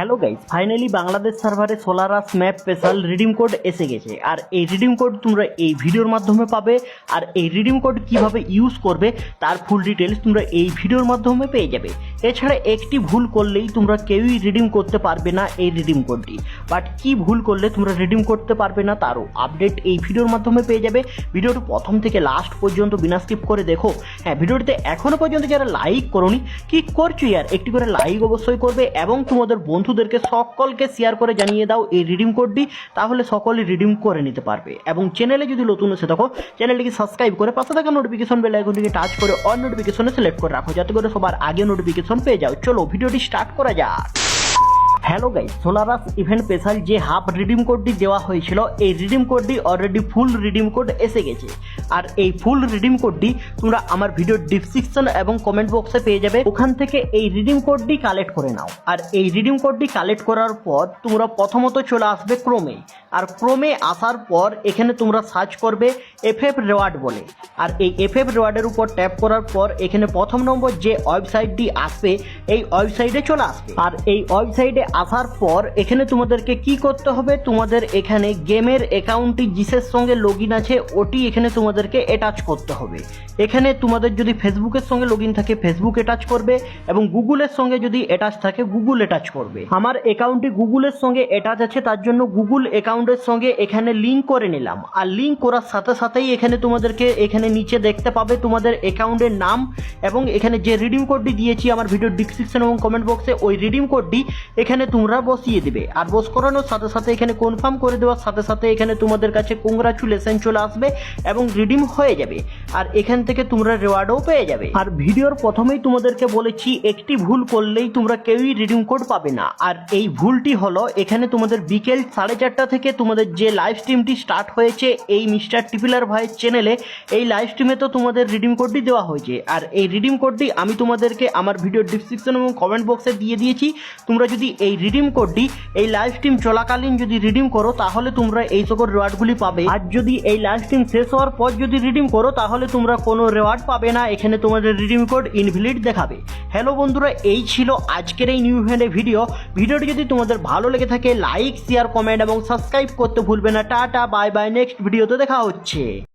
Hello guys, finally Bangladesh সার্ভারে সোলারাস map special redeem code এসে গেছে। আর এই রিডিম কোড তোমরা এই ভিডিওর মাধ্যমে পাবে। আর এই রিডিম কোড কিভাবে ইউজ করবে তার ফুল ডিটেলস তোমরা এই ভিডিওর মাধ্যমে পেয়ে যাবে। এছাড়া একটি ভুল করলেই তোমরা কেউই রিডিম করতে পারবে না এই রিডিম কোডটি। বাট কি ভুল করলে তোমরা রিডিম করতে পারবে না তারও আপডেট এই ভিডিওর মাধ্যমে পেয়ে যাবে। ভিডিওটি প্রথম থেকে লাস্ট পর্যন্ত বিনা স্কিপ করে দেখো। হ্যাঁ, ভিডিওটিতে এখনো পর্যন্ত যারা লাইক করোনি কি করছো ইয়ার, একটি করে লাইক অবশ্যই করবে এবং তোমাদের বন্ধুদেরকে সকলকে শেয়ার করে জানিয়ে দাও এই রিডিম কোডটি, তাহলে সকলে রিডিম করে নিতে পারবে। এবং চ্যানেলে যদি নতুন এসে থাকো চ্যানেলটিকে সাবস্ক্রাইব করে পাশে থাকা নোটিফিকেশন বেল আইকনটিকে টাচ করে অল নোটিফিকেশনে সিলেক্ট করে রাখো, যাতে করে সবার আগে নোটিফিকেশন পেয়ে যাও। চলো ভিডিওটি স্টার্ট করা যাক। হ্যালো গাইস, সোলারাস ইভেন্ট স্পেশাল যে হাফ রিডিম কোডটি দেওয়া হয়েছিল এই রিডিম কোডটি অলরেডি ফুল রিডিম কোড এসে গেছে। আর এই ফুল রিডিম কোডটি তোমরা আমার ভিডিও ডিসক্রিপশন এবং কমেন্ট বক্সে পেয়ে যাবে, ওখান থেকে এই রিডিম কোডটি কালেক্ট করে নাও। আর এই রিডিম কোডটি কালেক্ট করার পর তোমরা প্রথমত চলে আসবে ক্রোমে। আর ক্রোমে আসার পর এখানে তোমরা সার্চ করবে এফএফ রিওয়ার্ড বলে। আর এই এফএফ রিওয়ার্ডের উপর ট্যাপ করার পর এখানে প্রথম নম্বর যে ওয়েবসাইটটি আসবে এই ওয়েবসাইটে চলে আসবে। আর এই ওয়েবসাইটে আসার পর এখানে তোমাদেরকে কি করতে হবে, তোমাদের এখানে গেমের অ্যাকাউন্টটি জিসের সঙ্গে লগ ইন আছে ওটি এখানে তোমাদেরকে অ্যাটাচ করতে হবে। এখানে তোমাদের যদি ফেসবুকের সঙ্গে লগ ইন থাকে ফেসবুক অ্যাটাচ করবে এবং গুগলের সঙ্গে যদি অ্যাটাচ থাকে গুগল অ্যাটাচ করবে। আমার অ্যাকাউন্টটি গুগলের সঙ্গে অ্যাটাচ আছে, তার জন্য গুগল অ্যাকাউন্টের সঙ্গে এখানে লিঙ্ক করে নিলাম। আর লিঙ্ক করার সাথে সাথেই এখানে তোমাদেরকে এখানে নিচে দেখতে পাবে তোমাদের অ্যাকাউন্টের নাম এবং এখানে যে রিডিম কোডটি দিয়েছি আমার ভিডিও ডিসক্রিপশন এবং কমেন্ট বক্সে ওই রিডিম কোডটি এখানে তোমরা বসিয়ে দিবে। আর বস করানোর সাথে সাথে এখানে কনফার্ম করে দেওয়ার সাথে সাথে এখানে তোমাদের কাছে কংগ্রাচুলেশন চলে আসবে এবং রিডিম হয়ে যাবে। আর এখান থেকে তোমরা রিওয়ার্ডও পেয়ে যাবে। আর ভিডিওর প্রথমেই তোমাদেরকে বলেছি একটি ভুল করলেই তোমরা কেউই রিডিম কোড পাবে না। আর এই ভুলটি হলো এখানে তোমাদের বিকেল 4:30 থেকে তোমাদের যে লাইভ স্ট্রিমটি স্টার্ট হয়েছে এই মিস্টার টিপিলার ভাইয়ের চ্যানেলে, এই লাইভ স্ট্রিমে তো তোমাদের রিডিম কোডটি দেওয়া হয়েছে। আর এই রিডিম কোডটি আমি তোমাদেরকে আমার ভিডিও ডিসক্রিপশন এবং কমেন্ট বক্সে দিয়ে দিয়েছি। তোমরা যদি এই রিডিম কোডটি এই লাইভ স্ট্রিম চলাকালীন যদি রিডিম করো তাহলে তোমরা এই সকল রিওয়ার্ডগুলি পাবে। আর যদি এই লাইভ স্ট্রিম শেষ হওয়ার পর যদি রিডিম করো তাহলে তোমরা কোনো রিওয়ার্ড পাবে না, এখানে তোমাদের রিডিম কোড ইনভ্যালিড দেখাবে। হ্যালো বন্ধুরা, এই ছিল আজকের এই নিউ ইভেন্টের ভিডিওটি যদি তোমাদের ভালো লেগে থাকে লাইক শেয়ার কমেন্ট এবং সাবস্ক্রাইব করতে ভুলবে না। টাটা বাই বাই, নেক্সট ভিডিওতে দেখা হচ্ছে।